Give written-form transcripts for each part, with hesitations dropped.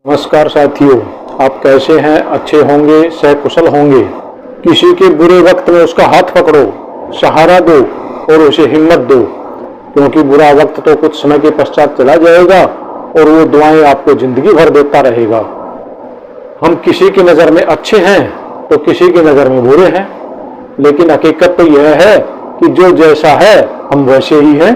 नमस्कार साथियों, आप कैसे हैं? अच्छे होंगे, सकुशल होंगे। किसी के बुरे वक्त में उसका हाथ पकड़ो, सहारा दो और उसे हिम्मत दो, क्योंकि बुरा वक्त तो कुछ समय के पश्चात चला जाएगा और वो दुआएं आपको जिंदगी भर देता रहेगा। हम किसी की नज़र में अच्छे हैं तो किसी की नज़र में बुरे हैं, लेकिन हकीकत तो यह है कि जो जैसा है हम वैसे ही हैं।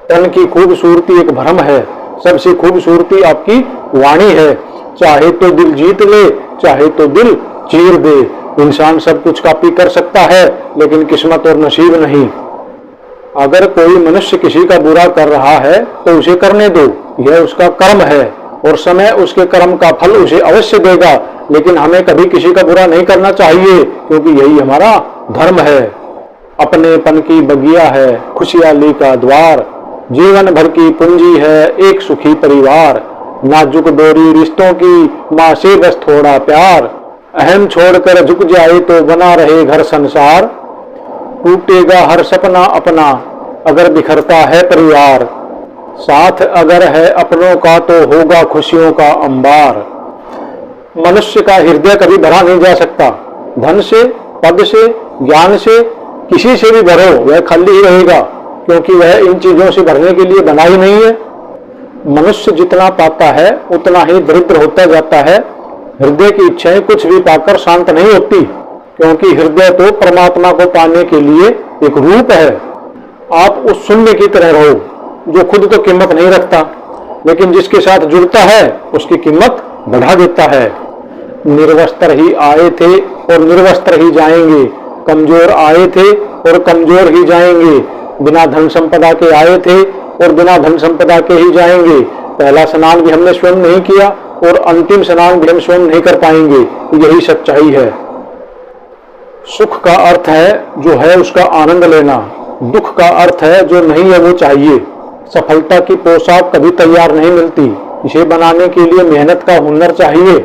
तन की खूबसूरती एक भ्रम है, सबसे खूबसूरती आपकी वाणी है। चाहे तो दिल जीत ले, चाहे तो दिल चीर दे। इंसान सब कुछ कॉपी कर सकता है, लेकिन किस्मत और नसीब नहीं। अगर कोई मनुष्य किसी का बुरा कर रहा है तो उसे करने दो, यह उसका कर्म है और समय उसके कर्म का फल उसे अवश्य देगा। लेकिन हमें कभी किसी का बुरा नहीं करना चाहिए, क्योंकि यही हमारा धर्म है। अपनेपन की बगिया है खुशहाली का द्वार, जीवन भर की पूंजी है एक सुखी परिवार। नाजुक डोरी रिश्तों की, माँ से बस थोड़ा प्यार। अहम छोड़कर झुक जाए तो बना रहे घर संसार। टूटेगा हर सपना अपना अगर बिखरता है परिवार। साथ अगर है अपनों का तो होगा खुशियों का अंबार। मनुष्य का हृदय कभी भरा नहीं जा सकता। धन से, पद से, ज्ञान से, किसी से भी भरो वह खाली ही रहेगा, क्योंकि वह इन चीजों से भरने के लिए बना ही नहीं है। मनुष्य जितना पाता है उतना ही दरिद्र होता जाता है। हृदय की इच्छाएं कुछ भी पाकर शांत नहीं होती, क्योंकि हृदय तो परमात्मा को पाने के लिए एक रूप है। आप उस शून्य की तरह रहो जो खुद तो कीमत नहीं रखता, लेकिन जिसके साथ जुड़ता है उसकी कीमत बढ़ा देता है। निर्वस्त्र ही आए थे और निर्वस्त्र ही जाएंगे, कमजोर आए थे और कमजोर ही जाएंगे। बिना धन संपदा के आए थे और बिना धन संपदा के ही जाएंगे। पहला स्नान भी हमने स्वयं नहीं किया और अंतिम स्नान भी हम स्वयं नहीं कर पाएंगे। यही सच्चाई है। सुख का अर्थ है जो है उसका आनंद लेना, दुख का अर्थ है जो नहीं है वो चाहिए। सफलता की पोशाक कभी तैयार नहीं मिलती, इसे बनाने के लिए मेहनत का हुनर चाहिए।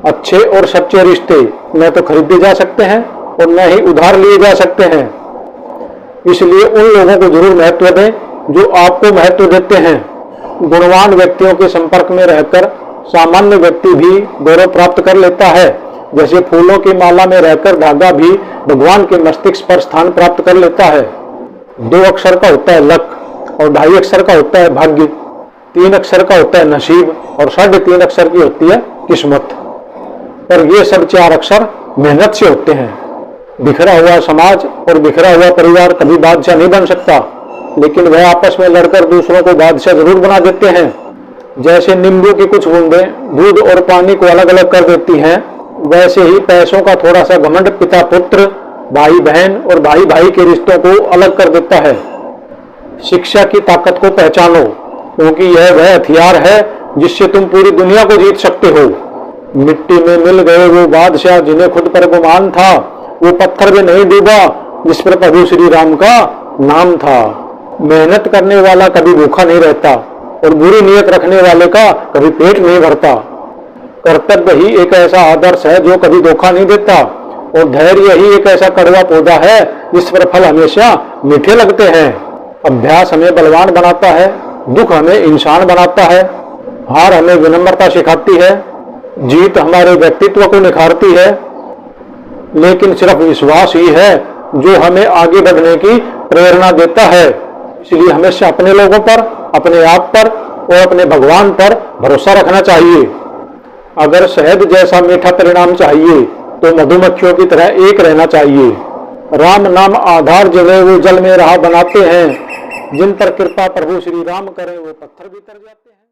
अच्छे और सच्चे रिश्ते न तो खरीदे जा सकते हैं और न ही उधार लिए जा सकते हैं। इसलिए उन लोगों को जरूर महत्व दें जो आपको महत्व देते हैं। गुणवान व्यक्तियों के संपर्क में रहकर सामान्य व्यक्ति भी गौरव प्राप्त कर लेता है। जैसे फूलों की माला में रहकर धागा भी भगवान के मस्तिष्क पर स्थान प्राप्त कर लेता है। 2 अक्षर का होता है लक और 2.5 अक्षर का होता है भाग्य। 3 अक्षर का होता है नसीब और 3.5 अक्षर की होती है किस्मत। पर ये सब 4 अक्षर मेहनत से होते हैं। बिखरा हुआ समाज और बिखरा हुआ परिवार कभी बादशाह नहीं बन सकता, लेकिन वह आपस में लड़कर दूसरों को बादशाह जरूर बना देते हैं। जैसे नींबू की कुछ बूंदें दूध और पानी को अलग अलग कर देती हैं, वैसे ही पैसों का थोड़ा सा घमंड पिता पुत्र, भाई बहन और भाई भाई के रिश्तों को अलग कर देता है। शिक्षा की ताकत को पहचानो, क्योंकि यह वह हथियार है जिससे तुम पूरी दुनिया को जीत सकते हो। मिट्टी में मिल गए वो बादशाह जिन्हें खुद पर गुमान था, वो पत्थर में नहीं डूबा जिस पर प्रभु श्री राम का नाम था। मेहनत करने वाला कभी भूखा नहीं रहता और बुरी नीयत रखने वाले का कभी पेट नहीं भरता। कर्तव्य ही एक ऐसा आदर्श है जो कभी धोखा नहीं देता, और धैर्य ही एक ऐसा कड़वा पौधा है जिस पर फल हमेशा मीठे लगते हैं। अभ्यास हमें बलवान बनाता है, दुख हमें इंसान बनाता है, हार हमें विनम्रता सिखाती है, जीत हमारे व्यक्तित्व को निखारती है। लेकिन सिर्फ विश्वास ही है जो हमें आगे बढ़ने की प्रेरणा देता है। इसलिए हमेशा अपने लोगों पर, अपने आप पर और अपने भगवान पर भरोसा रखना चाहिए। अगर शहद जैसा मीठा परिणाम चाहिए तो मधुमक्खियों की तरह एक रहना चाहिए। राम नाम आधार जिन्हें वो जल में राह बनाते हैं, जिन पर कृपा प्रभु श्री राम करें वो पत्थर भी तर जाते हैं।